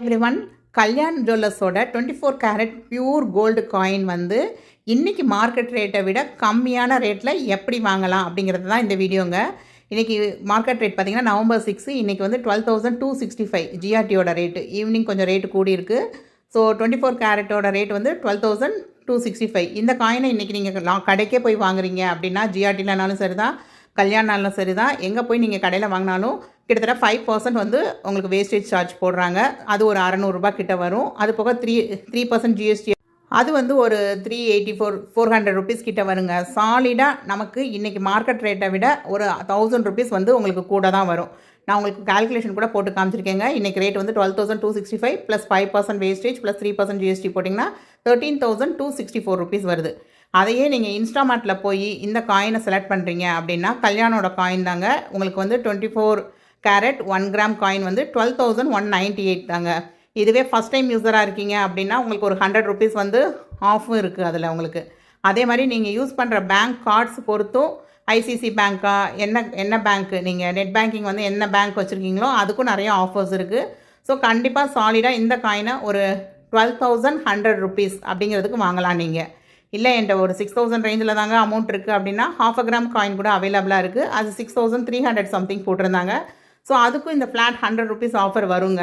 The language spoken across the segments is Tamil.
எவ்ரிவன், கல்யாண் ஜுவல்லர்ஸோட 24 கேரட் பியூர் கோல்டு காயின் வந்து இன்றைக்கி மார்க்கெட் ரேட்டை விட கம்மியான ரேட்டில் எப்படி வாங்கலாம் அப்படிங்கிறது தான் இந்த வீடியோங்க. இன்றைக்கி மார்க்கெட் ரேட் பார்த்திங்கன்னா நவம்பர் 6, இன்றைக்கி வந்து 12,265 ஜிஆர்டியோட ரேட்டு. ஈவினிங் கொஞ்சம் ரேட்டு கூடி இருக்குது. ஸோ 24 கேரட்டோட ரேட் வந்து 12,265. இந்த காயினை இன்றைக்கி நீங்கள் கடைக்கே போய் வாங்குறீங்க அப்படின்னா, ஜிஆர்டிலனாலும் சரி தான், கல்யாணாலும் சரி தான், எங்கே போய் நீங்கள் கடையில் வாங்கினாலும் கிட்டத்தட்ட 5% வந்து உங்களுக்கு வேஸ்டேஜ் சார்ஜ் போடுறாங்க. அது ஒரு ₹600 கிட்ட வரும். அது போக 3% ஜிஎஸ்டி, அது வந்து ஒரு 384 ₹400 கிட்ட வருங்க. சாலிடாக நமக்கு இன்றைக்கி மார்க்கெட் ரேட்டை விட ஒரு ₹1000 வந்து உங்களுக்கு கூட தான் வரும். நான் உங்களுக்கு கால்குலேஷன் கூட போட்டு காமிச்சிருக்கேங்க. இன்றைக்கி ரேட் வந்து 12,265 ப்ளஸ் 5% வேஸ்டேஜ் ப்ளஸ் 3% ஜிஎஸ்டி போட்டிங்கன்னா ₹13,264 வருது. அதையே நீங்கள் இன்ஸ்டாமார்ட்டில் போய் இந்த காயினை செலக்ட் பண்ணுறீங்க அப்படின்னா, கல்யாணோட காயின் தாங்க. உங்களுக்கு வந்து 24 கேரட் 1 கிராம் காயின் வந்து 12,198 தாங்க. இதுவே ஃபஸ்ட் டைம் யூஸராக இருக்கீங்க அப்படின்னா உங்களுக்கு ஒரு ₹100 வந்து ஆஃபும் இருக்குது அதில் உங்களுக்கு. அதே மாதிரி நீங்கள் யூஸ் பண்ணுற பேங்க் கார்ட்ஸ் பொறுத்தும், ஐசிசி பேங்க்கா, என்ன பேங்க்கு, நீங்கள் நெட் பேங்கிங் வந்து என்ன பேங்க் வச்சுருக்கீங்களோ அதுக்கும் நிறைய ஆஃபர்ஸ் இருக்குது. ஸோ கண்டிப்பாக சாலிடாக இந்த காயினை ஒரு ₹12,100 அப்படிங்கிறதுக்கு வாங்கலாம் நீங்கள். இல்லை என்கிட்ட ஒரு 6,000 ரேஞ்சில் தாங்க அமௌண்ட் இருக்குது அப்படின்னா, ½ கிராம் காயின் கூட அவைலபிளாக இருக்குது. அது 6,300 சம்திங் போட்டிருந்தாங்க. ஸோ அதுக்கும் இந்த ஃப்ளாட் ₹100 ஆஃபர் வருங்க.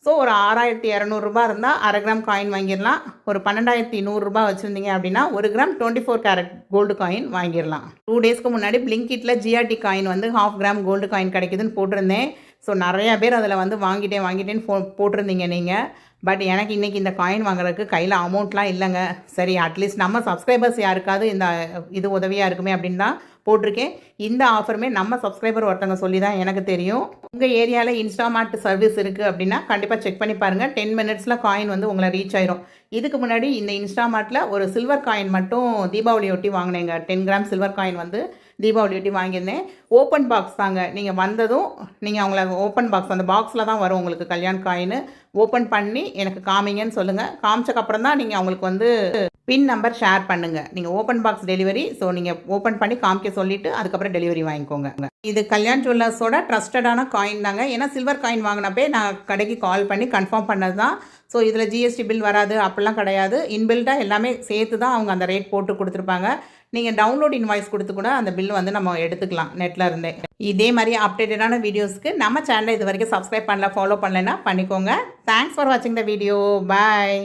ஸோ ஒரு ₹6,200 இருந்தால் ½ கிராம் காயின் வாங்கிடலாம். ஒரு ₹12,100 வச்சுருந்தீங்க அப்படின்னா 1 கிராம் 24 கேரட் கோல்டு காயின் வாங்கிடலாம். 2 டேஸ்க்கு முன்னாடி பிளிங்கிட்டில் ஜிஆர்டி காயின் வந்து ½ கிராம் கோல்டு காயின் கிடைக்குதுன்னு போட்டிருந்தேன். ஸோ நிறையா பேர் அதில் வந்து வாங்கிட்டேன்னு போட்டிருந்தீங்க நீங்கள். பட் எனக்கு இன்றைக்கி இந்த காயின் வாங்குறதுக்கு கையில் அமௌண்ட்லாம் இல்லைங்க. சரி, அட்லீஸ்ட் நம்ம சப்ஸ்கிரைபர்ஸ் யாருக்காவது இது உதவியாக இருக்குமே அப்படின்னு தான் போட்டிருக்கேன். இந்த ஆஃபருமே நம்ம சப்ஸ்கிரைபர் ஒருத்தவங்க சொல்லி தான் எனக்கு தெரியும். உங்கள் ஏரியாவில் இன்ஸ்டாமார்ட் சர்வீஸ் இருக்குது அப்படின்னா கண்டிப்பாக செக் பண்ணி பாருங்கள். 10 மினிட்ஸில் காயின் வந்து உங்களை ரீச் ஆயிரும். இதுக்கு முன்னாடி இந்த இன்ஸ்டாமார்ட்டில் ஒரு சில்வர் காயின் மட்டும் தீபாவளியொட்டி வாங்கினேங்க. 10 கிராம் சில்வர் காயின் வந்து தீபாவளியொட்டி வாங்கியிருந்தேன். ஓப்பன் பாக்ஸ் தாங்க. நீங்கள் வந்ததும் நீங்கள் அவங்கள ஓப்பன் பாக்ஸ், அந்த பாக்ஸில் தான் வரும் உங்களுக்கு கல்யாண் காயின். ஓப்பன் பண்ணி எனக்கு காமிங்கன்னு சொல்லுங்கள். காமிச்சக்கப்புறம் தான் நீங்கள் அவங்களுக்கு வந்து பின் நம்பர் ஷேர் பண்ணுங்கள். நீங்கள் ஓப்பன் பாக்ஸ் டெலிவரி. ஸோ நீங்கள் ஓப்பன் பண்ணி காமிக்க சொல்லிவிட்டு அதுக்கப்புறம் டெலிவரி வாங்கிக்கோங்க. இது கல்யாண் ஜுவல்லர்ஸோட ட்ரஸ்டடான காயின் தாங்க. ஏன்னா சில்வர் காயின் வாங்கினப்பே நான் கடைக்கு கால் பண்ணி கன்ஃபார்ம் பண்ணது தான். ஸோ இதில் ஜிஎஸ்டி பில் வராது அப்படிலாம் கிடையாது. இன்பில்டாக எல்லாமே சேர்த்து தான் அவங்க அந்த ரேட் போட்டு கொடுத்துருப்பாங்க. நீங்கள் டவுன்லோட் இன்வாய்ஸ் கொடுத்து கூட அந்த பில் வந்து நம்ம எடுத்துக்கலாம் நெட்டில் இருந்தே. இதே மாதிரி அப்டேட்டடான வீடியோஸ்க்கு நம்ம சேனலை இது வரைக்கும் சப்ஸ்கிரைப் பண்ணல, ஃபாலோ பண்ணலைன்னா பண்ணிக்கோங்க. தேங்க்ஸ் ஃபார் வாட்சிங் த வீடியோ. பாய்.